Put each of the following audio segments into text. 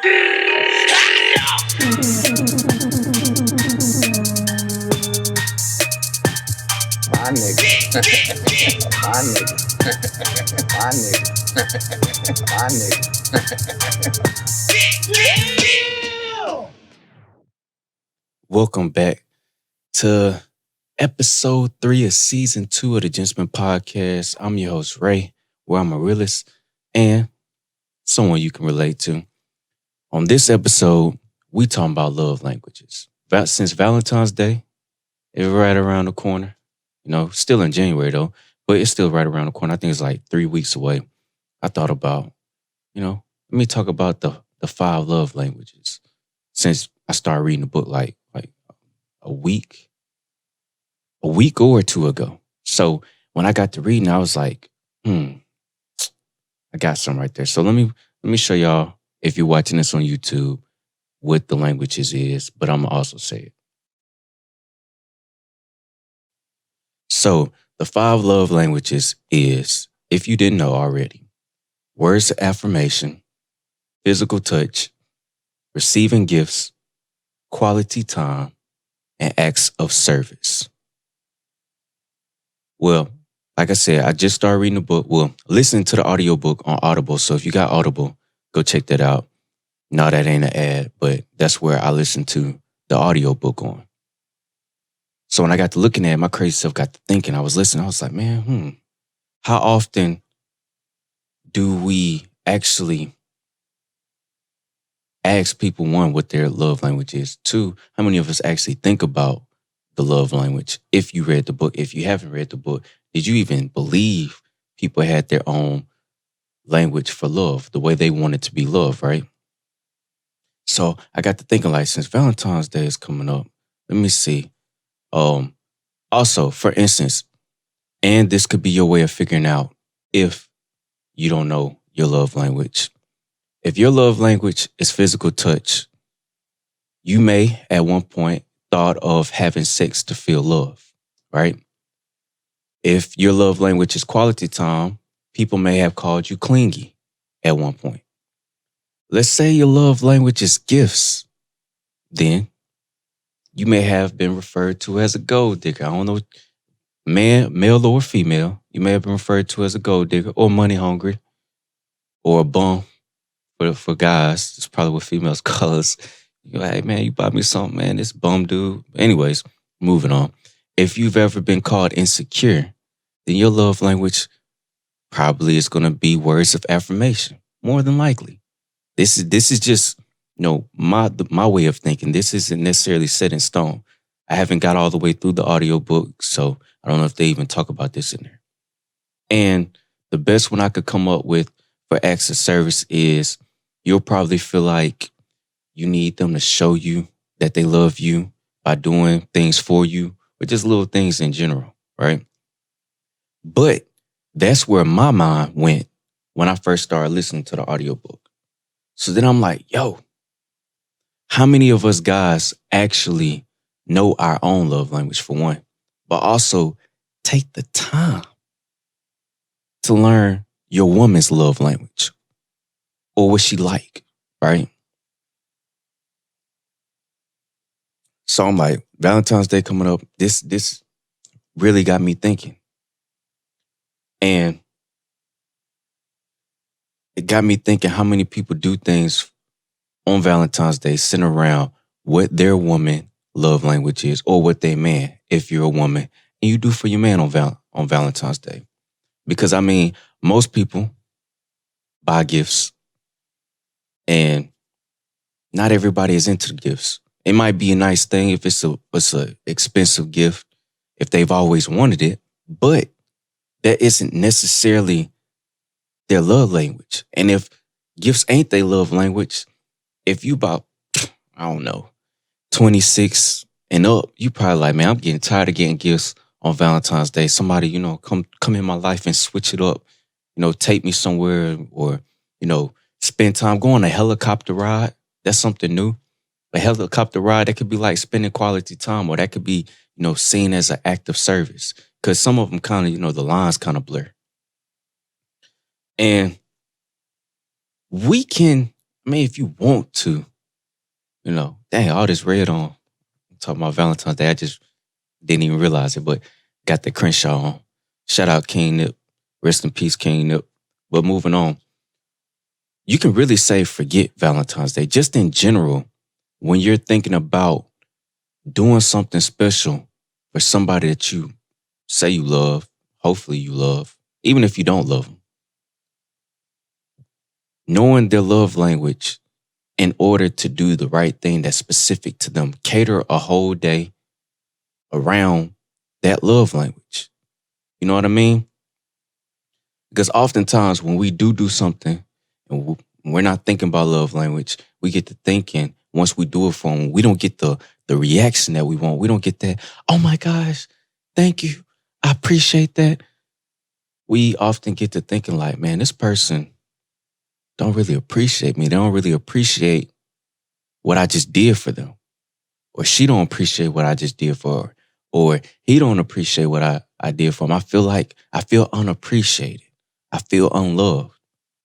My nigga. My nigga. My nigga. My nigga. Welcome back to episode 3 of season 2 of the Gentsmen podcast. I'm your host, Ray, where I'm a realist and someone you can relate to. On this episode, we talking about love languages. Since Valentine's Day is right around the corner, still in January though, but it's still right around the corner. I think it's like 3 weeks away. I thought about, let me talk about the 5 love languages since I started reading the book like a week or two ago. So when I got to reading, I was like, I got some right there. So let me show y'all, if you're watching this on YouTube, what the languages is, but I'm gonna also say it. So the 5 love languages is, if you didn't know already, words of affirmation, physical touch, receiving gifts, quality time, and acts of service. Well, like I said, I just started reading the book. Well, listening to the audiobook on Audible. So if you got Audible, go check that out. No, that ain't an ad, but that's where I listen to the audiobook on. So when I got to looking at it, my crazy self got to thinking. I was listening. I was like, man, how often do we actually ask people, one, what their love language is? 2, how many of us actually think about the love language? If you read the book, if you haven't read the book, did you even believe people had their own language for love, the way they wanted to be loved, right? So I got to thinking, like, since Valentine's Day is coming up, let me see. Also, for instance, and this could be your way of figuring out if you don't know your love language. If your love language is physical touch, you may at one point thought of having sex to feel love, right? If your love language is quality time, people may have called you clingy at one point. Let's say your love language is gifts, then you may have been referred to as a gold digger. I don't know, male or female. You may have been referred to as a gold digger or money hungry or a bum for guys. It's probably what females call us. You're like, hey, man, you bought me something, man, this bum dude. Anyways, moving on. If you've ever been called insecure, then your love language probably is going to be words of affirmation, more than likely. This is just, my way of thinking. This isn't necessarily set in stone. I haven't got all the way through the audiobook, so I don't know if they even talk about this in there. And the best one I could come up with for acts of service is, you'll probably feel like you need them to show you that they love you by doing things for you, or just little things in general, right? But that's where my mind went when I first started listening to the audiobook. So then I'm like, yo, how many of us guys actually know our own love language, for one, but also take the time to learn your woman's love language or what she like, right? So I'm like, Valentine's Day coming up, this really got me thinking. And it got me thinking how many people do things on Valentine's Day, sitting around what their woman love language is, or what they man, if you're a woman, and you do for your man on Valentine's Day. Because I mean, most people buy gifts, and not everybody is into the gifts. It might be a nice thing if it's a expensive gift, if they've always wanted it, but that isn't necessarily their love language. And if gifts ain't their love language, if you about, I don't know, 26 and up, you probably like, man, I'm getting tired of getting gifts on Valentine's Day. Somebody, come in my life and switch it up, take me somewhere, or, spend time, go on a helicopter ride. That's something new. A helicopter ride, that could be like spending quality time, or that could be, seen as an act of service. Because some of them kind of, the lines kind of blur. And we can, I mean, if you want to, dang, all this red on. I'm talking about Valentine's Day. I just didn't even realize it, but got the Crenshaw on. Shout out King Nip. Rest in peace, King Nip. But moving on, you can really say forget Valentine's Day. Just in general, when you're thinking about doing something special for somebody that you say you love, hopefully you love, even if you don't love them, knowing their love language in order to do the right thing that's specific to them, cater a whole day around that love language. You know what I mean? Because oftentimes when we do something and we're not thinking about love language, we get to thinking once we do it for them, we don't get the reaction that we want. We don't get that, oh my gosh, thank you. I appreciate that. We often get to thinking like, man, this person don't really appreciate me. They don't really appreciate what I just did for them. Or she don't appreciate what I just did for her. Or he don't appreciate what I did for him. I feel unappreciated. I feel unloved.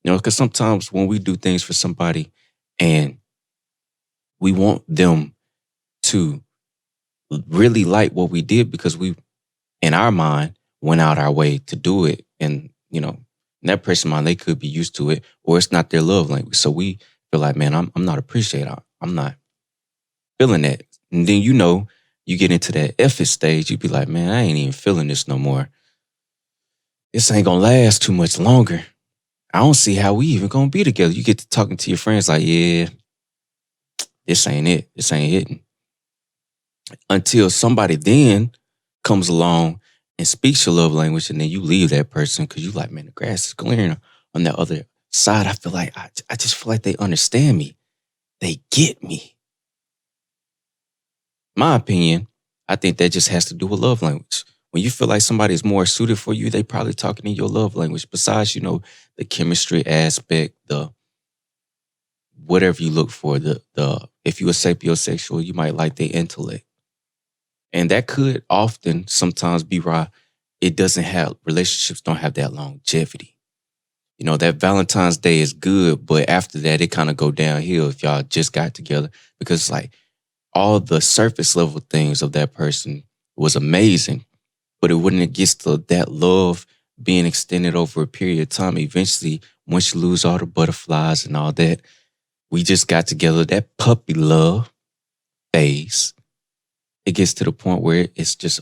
Because sometimes when we do things for somebody and we want them to really like what we did because we, in our mind, went out our way to do it. And, in that person's mind, they could be used to it or it's not their love language. So we feel like, man, I'm not appreciated. I'm not feeling that. And then, you get into that effort stage, you be like, man, I ain't even feeling this no more. This ain't gonna last too much longer. I don't see how we even gonna be together. You get to talking to your friends like, yeah, this ain't it. This ain't hitting. Until somebody then comes along and speaks your love language, and then you leave that person because you like, man, the grass is greener on that other side. I feel like I just feel like they understand me. They get me. My opinion, I think that just has to do with love language. When you feel like somebody is more suited for you, they probably talking in your love language. Besides, the chemistry aspect, the whatever you look for, the if you are sapiosexual, you might like their intellect. And that could often sometimes be why relationships don't have that longevity. That Valentine's Day is good, but after that, it kind of go downhill if y'all just got together because it's like all the surface level things of that person was amazing, but it wouldn't get to that love being extended over a period of time. Eventually, once you lose all the butterflies and all that, we just got together, that puppy love phase, it gets to the point where it's just,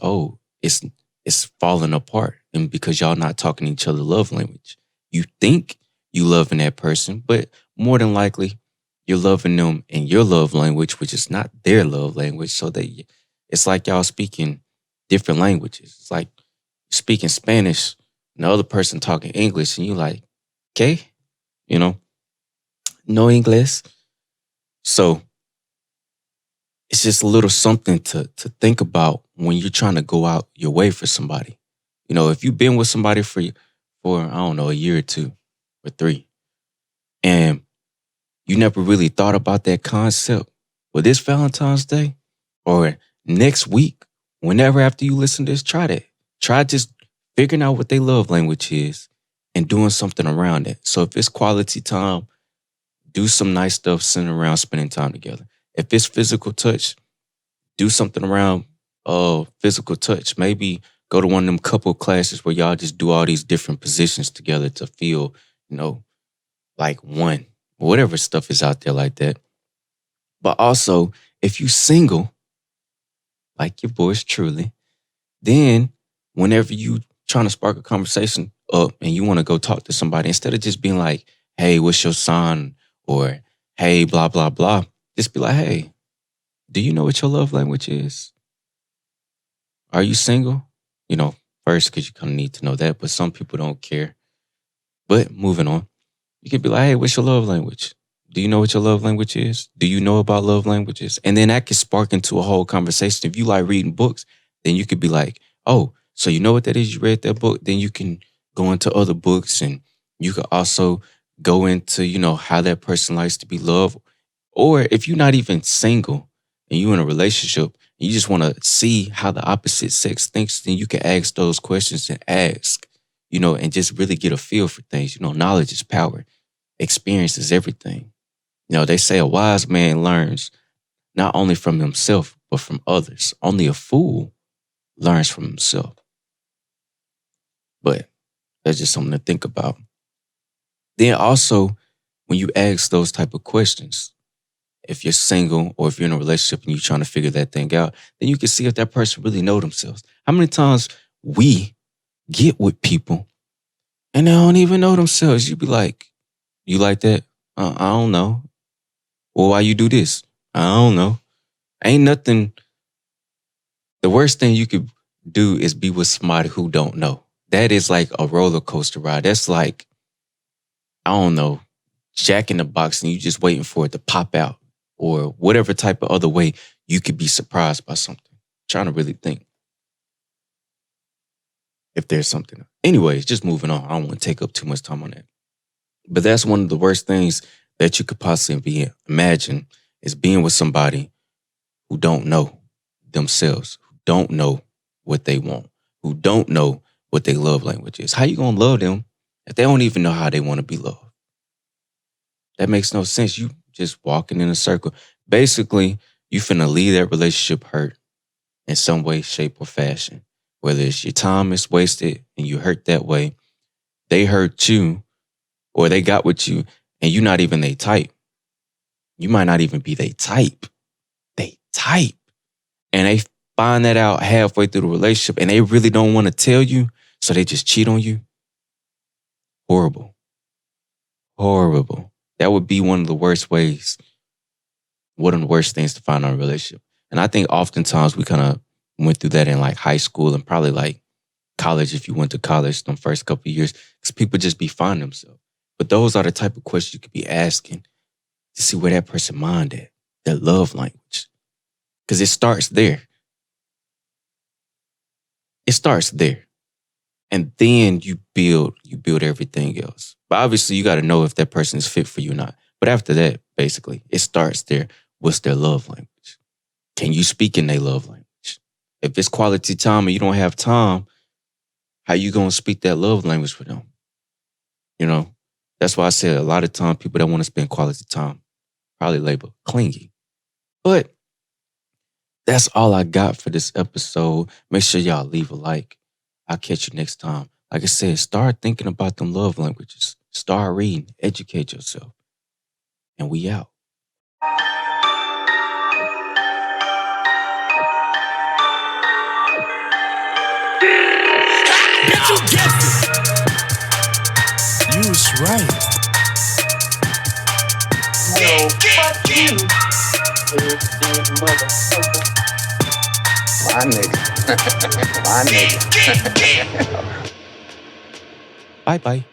it's falling apart. And because y'all not talking each other love language, you think you loving that person, but more than likely you're loving them in your love language, which is not their love language. So it's like y'all speaking different languages. It's like speaking Spanish and the other person talking English and you like, okay, no English. So it's just a little something to think about when you're trying to go out your way for somebody. If you've been with somebody for I don't know, a year or two or three, and you never really thought about that concept, well, this Valentine's Day or next week, whenever after you listen to this, try that. Try just figuring out what their love language is and doing something around it. So if it's quality time, do some nice stuff sitting around spending time together. If it's physical touch, do something around physical touch. Maybe go to one of them couple classes where y'all just do all these different positions together to feel, like one. Whatever stuff is out there like that. But also, if you single, like your boys truly, then whenever you trying to spark a conversation up and you want to go talk to somebody, instead of just being like, hey, what's your sign? Or hey, blah, blah, blah. Just be like, hey, do you know what your love language is? Are you single? First, because you kind of need to know that, but some people don't care. But moving on, you could be like, hey, what's your love language? Do you know what your love language is? Do you know about love languages? And then that could spark into a whole conversation. If you like reading books, then you could be like, oh, so you know what that is? You read that book? Then you can go into other books and you could also go into, how that person likes to be loved. Or if you're not even single and you're in a relationship and you just want to see how the opposite sex thinks, then you can ask those questions and ask, and just really get a feel for things. Knowledge is power. Experience is everything. They say a wise man learns not only from himself, but from others. Only a fool learns from himself. But that's just something to think about. Then also, when you ask those type of questions, if you're single or if you're in a relationship and you're trying to figure that thing out, then you can see if that person really know themselves. How many times we get with people and they don't even know themselves? You be like, you like that? I don't know. Well, why you do this? I don't know. Ain't nothing. The worst thing you could do is be with somebody who don't know. That is like a roller coaster ride. That's like, I don't know, Jack in the Box and you just waiting for it to pop out or whatever type of other way you could be surprised by something. Trying to really think if there's something. Anyways, just moving on. I don't want to take up too much time on that. But that's one of the worst things that you could possibly imagine is being with somebody who don't know themselves, who don't know what they want, who don't know what their love language is. How you gonna love them if they don't even know how they want to be loved? That makes no sense. You just walking in a circle. Basically, you finna leave that relationship hurt in some way, shape, or fashion. Whether it's your time is wasted and you hurt that way, they hurt you, or they got with you, and you're not even they type. You might not even be they type. They type. And they find that out halfway through the relationship and they really don't want to tell you, so they just cheat on you. Horrible. Horrible. That would be one of the worst ways, one of the worst things to find out in a relationship. And I think oftentimes we kind of went through that in like high school and probably like college if you went to college the first couple of years, because people just be finding themselves. But those are the type of questions you could be asking to see where that person mind at, their love language. Because it starts there. It starts there. And then you build everything else. But obviously you got to know if that person is fit for you or not. But after that, basically, it starts there. What's their love language? Can you speak in their love language? If it's quality time and you don't have time, how you going to speak that love language with them? That's why I said a lot of time people that want to spend quality time probably label clingy. But that's all I got for this episode. Make sure y'all leave a like. I'll catch you next time. Like I said, start thinking about them love languages. Start reading. Educate yourself. And we out. Bet you guessed it. You was right. No, fuck you. Motherfucker. My nigga. My nigga. Bye-bye.